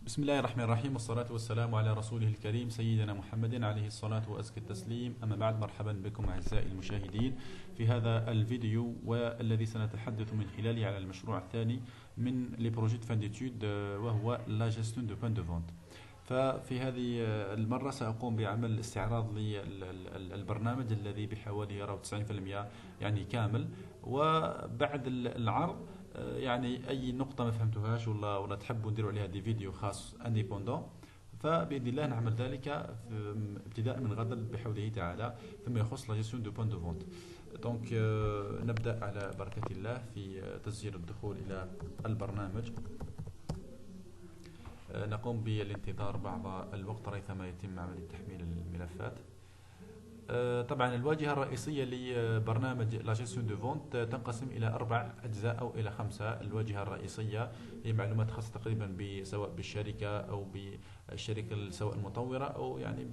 بسم الله الرحمن الرحيم، والصلاة والسلام على رسوله الكريم سيدنا محمد عليه الصلاة وأزكى التسليم. أما بعد، مرحبا بكم أعزائي المشاهدين في هذا الفيديو، والذي سنتحدث من خلاله على المشروع الثاني من لي بروجي دو فان ديتود، وهو لا جيستيون دو بوان دو فونت. ففي هذه المرة سأقوم بعمل استعراض للبرنامج الذي بحوالي 90% يعني كامل. وبعد العرض يعني اي نقطه ما فهمتوهاش ولا تحبوا نديروا عليها دي فيديو خاص انديبوندون، فباذن الله نعمل ذلك ابتداء من غدا بحوله تعالى فيما يخص لا جيستيون دو بوان دو فونت. دونك نبدا على بركه الله في تسجيل الدخول الى البرنامج. نقوم بالانتظار بعض الوقت ريثما يتم عمليه تحميل الملفات. طبعا الواجهة الرئيسية لبرنامج لا جيستيون دو فونت تنقسم إلى 4 أجزاء أو إلى 5. الواجهة الرئيسية هي معلومات خاصة تقريبا سواء بالشركة أو بالشركة سواء المطورة أو يعني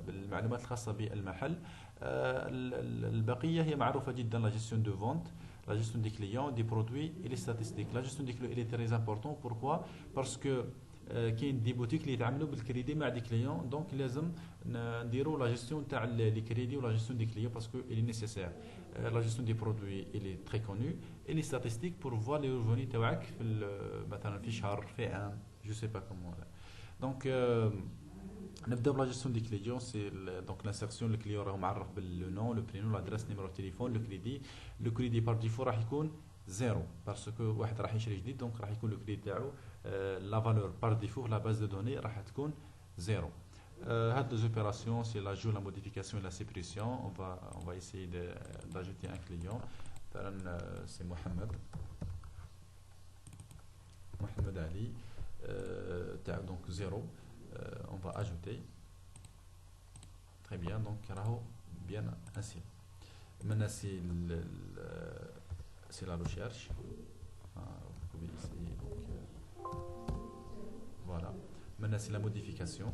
بالمعلومات الخاصة بالمحل. البقية هي معروفة جدا. لا جيستيون دو فونت، لا جيستيون دي كليون، دي برودوي et les statistiques. لا جيستيون دي كليون est très important. Pourquoi? Parce que كاين دي بوتيك اللي يتعاملوا بالكريدي مع دي كليون، دونك لازم نديروا لا جيستيون تاع لي كريدي ولا جيستيون دي كليون باسكو الي نيسيسير. لا جيستيون دي برودوي الي تري كونو اي لي ستاتستيك بور فوا لي ريفوني تاعك في مثلا في شهر في عام جو سي با كومون. دونك نبدا بلا جيستيون دي كليون. سي دونك لانسيرسيون. الكليون راهو معرف باللو نون، لو برينو، لادريس، نيميرو تليفون. لو كريدي بار ديفو راح يكون زيرو باسكو واحد راح يشري جديد، دونك راح يكون لو كريدي تاعو لا فالور بار ديفو في لا باز دو دوني راح تكون زيرو. هاد deux opérations, c'est l'ajout, la modification et la suppression. On va essayer d'ajouter un client. C'est Mohamed Ali. Donc 0. On va ajouter. Très bien, donc راهو bien ainsi. Maintenant c'est la recherche. Vous pouvez essayer. Donc voilà. Maintenant c'est la modification.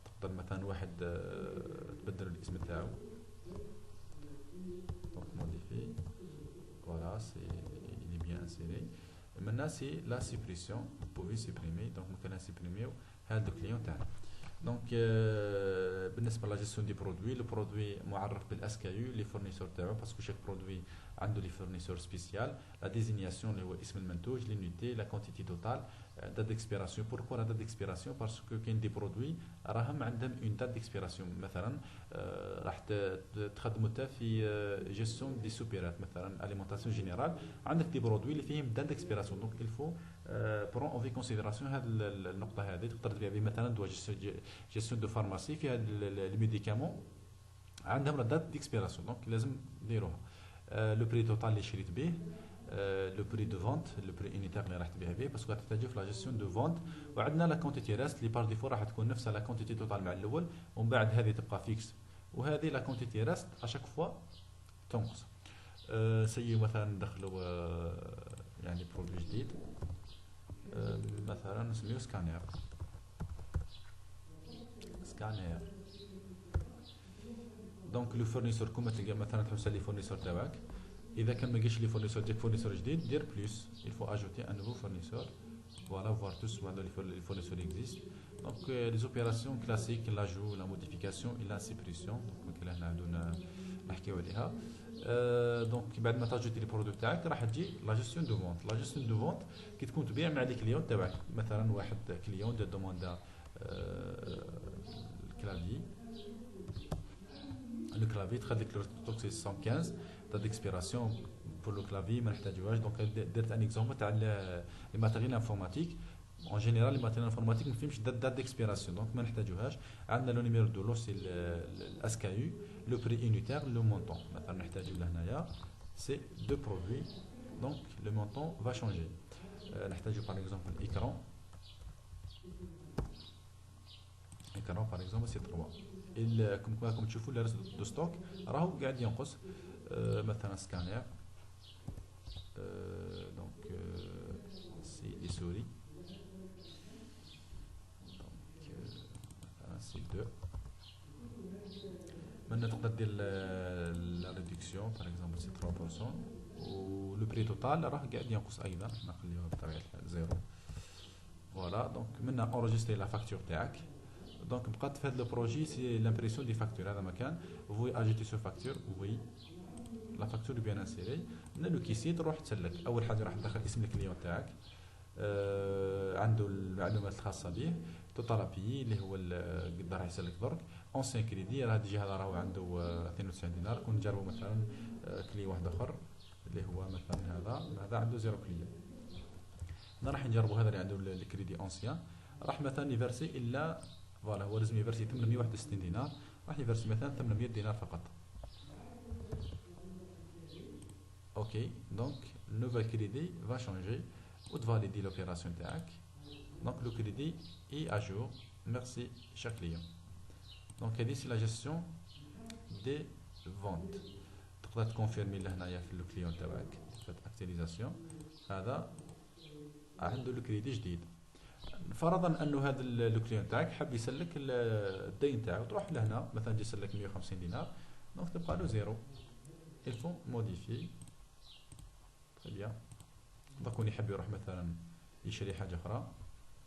تقدر مثلا واحد تبدل الاسم تاعو. Donc modifier. Voilà, il est bien inséré. Maintenant c'est la suppression. Vous pouvez supprimer. Donc ممكن نسبريميو هذا الكليون تاعنا. دونك بالنسبه لا جيستيون دي برودوي، لو برودوي معرف بالاس كي يو لي فورنيسور تاعو باسكو شاك برودوي عنده لي فورنيسور سبيسيال. لا ديزينياسيون اللي هو اسم المنتوج، لينيتي، لا كونتيتي توتال، دات ديكسبيراسيون. بوركو لا دات ديكسبيراسيون؟ باسكو كاين دي برودوي راهم عندهم اون دات ديكسبيراسيون. مثلا راح تخدموا حتى في جيستيون دي سوبيرات، مثلا اليمونطاسيون جينيرال عندك دي برودوي اللي فيهم دات ديكسبيراسيون. دونك الفو برون اون في كونسيديراسيون هذه النقطه هذه. تقدر تبيع به مثلا دواء جيستيون دو فارماسي فيها الميديكامون عندهم لا دات ديكسبيراسيون، دونك لازم نديروها. لو بري توتال اللي شريت به، لو بري دو فونت، لو بري يونيتير اللي راح تبيع به باسكو تحتاجو في لا جيستيون دو فونت. وعندنا لا كونتيتي ريست اللي بار ديفو راح تكون نفسها لا كونتيتي توتال مع الاول، ومن بعد هذه تبقى فيكس، وهذه لا كونتيتي ريست اشاك فوا تنقص. سيو مثلا ندخلوا يعني برودوي جديد، مثلا نسميو سكانير. دونك لو فورنيسور كوما تلقى مثلا تحوس لي فورنيسور تاعك، اذا كان ما لقيتش لي فورنيسور ديك فورنيسور جديد دير بلوس، il faut ajouter un nouveau fournisseur. Voilà, voir tous les fournisseurs existent. Donc les opérations classiques, l'ajout, la modification et la suppression. Donc هنا عندنا نحكيو عليها. دونك بعد ما تاجوتي لي برودوي تاعك راح تجي لا جيستيون دو فونت. لا جيستيون دو فونت كي تكون تبيع مع لي كليون تاعك، مثلا واحد كليون دو دوموندا الكلافي، لو كلافي تخليك لو 115 دات ديكسبيراسيون بور لو كلافي ما نحتاجوهاش. دونك درت ان اكزومبل تاع لي ماتيريال انفورماتيك. En général les matériels informatiques ما فيهمش date d'expiration donc ما نحتاجوهاش. عندنا لو نيميرو دو لو سي الاس كي يو، لو بري يونيتير، لو مونطون. مثلا نحتاجو لهنايا سي دو برودوي، دونك لو مونطون va changer. نحتاجو par exemple écran par exemple سي 3. كما تشوفوا لي ريست دو ستوك راهو قاعد ينقص. مثلا سكانير، دونك سي لي سوري، سي 2. maintenant تقدر دير لا ريدكسيون par exemple سي 3%، و لو بري توتال راه قاعد ينقص ايضا. نخليوها بطبيعه الحال زيرو. فوالا دونك منا اونجستري لا فاكتور تاعك دونك بقات في هذا لو بروجي سي لامبريسيون دي فاكتور هذا مكان فوي اجيتي سو فاكتور وي لا فاكتور بيان انسيري من لو كيسي تروح تسلك اول حاجه راح تدخل اسم الكليون تاعك عنده المعلومات الخاصه به توتالابي اللي هو قد راح يسلك درك اونسيان كريدي راه ديجا هذا راهو عنده 92 دينار كون نجربوا مثلا كلي واحد اخر اللي هو مثلا هذا عنده زيرو كلي هنا راح نجربوا هذا اللي عنده الكريدي اونسيان راح مثلا يفرسي الا فوالا هو لازم يفرسي 861 دينار راح يفرسي مثلا 800 دينار فقط اوكي دونك نوفال كريدي va changer ou de valider l'opération تاعك donc le crédit est à jour merci cher client donc هذه c'est la gestion des ventes تقدر تكونفيرمي لهنايا في الكليون تاعك في اكتيفيزاسيون هذا عنده الكريدي جديد فرضا انه هذا الكليون تاعك حاب يسلك الدين تاعو تروح لهنا مثلا يجي يسلك 150 دينار دونك تبقى له زيرو il faut modifier très bien دونك يحب يروح مثلا يشري حاجه اخرى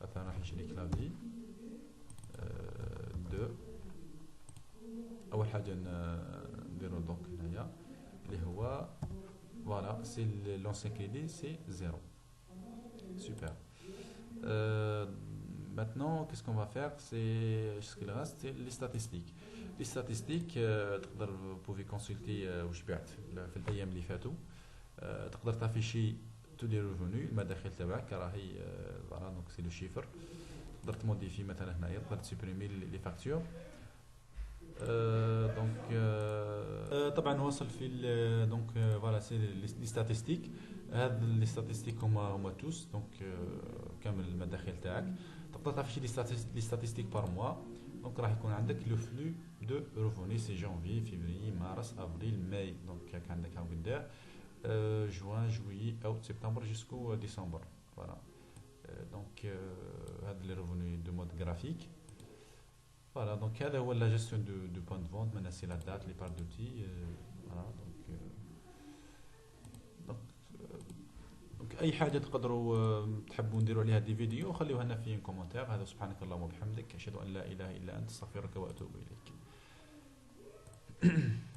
مثلا راح يشري كلافي دو اول حاجه نديرو دونك هنايا اللي هو فوالا سي لونسيان كريدي سي زيرو سوبر maintenant qu'est-ce qu'on va faire c'est ce qu'il reste c'est les statistiques تقدر vous pouvez consulter واش بعت في الايام اللي فاتوا تقدر تافيشي تو لي ريفوني المداخل تاعك راهي فوالا دونك سي لو شيفر تقدر تموديفي مثلا هنايا تقدر تسوبريمي لي فاكتور دونك طبعا وصل في دونك فوالا سي لي ستاتستيك هاد لي ستاتستيك هما توس دونك كامل المداخل تاعك تقدر تعرف لي ستاتستيك بار موا دونك راح يكون عندك لو فلو دو ريفوني سي جانفي فيفري مارس افريل ماي دونك راك عندك هاو قداه جوان جويي اوت سبتمبر جوسكو ديسمبر فوالا دونك هاد لي ريفوني دو مود جرافيك فوالا دونك هذا هو لا جيستيون دو بوان دو فونت maintenant c'est la date les parts d'outils voilà دونك اي حاجه تقدروا تحبوا نديروا عليها دي فيديو خليوها لنا في كومونتير هذا سبحانك اللهم وبحمدك اشهد ان لا اله الا انت استغفرك واتوب اليك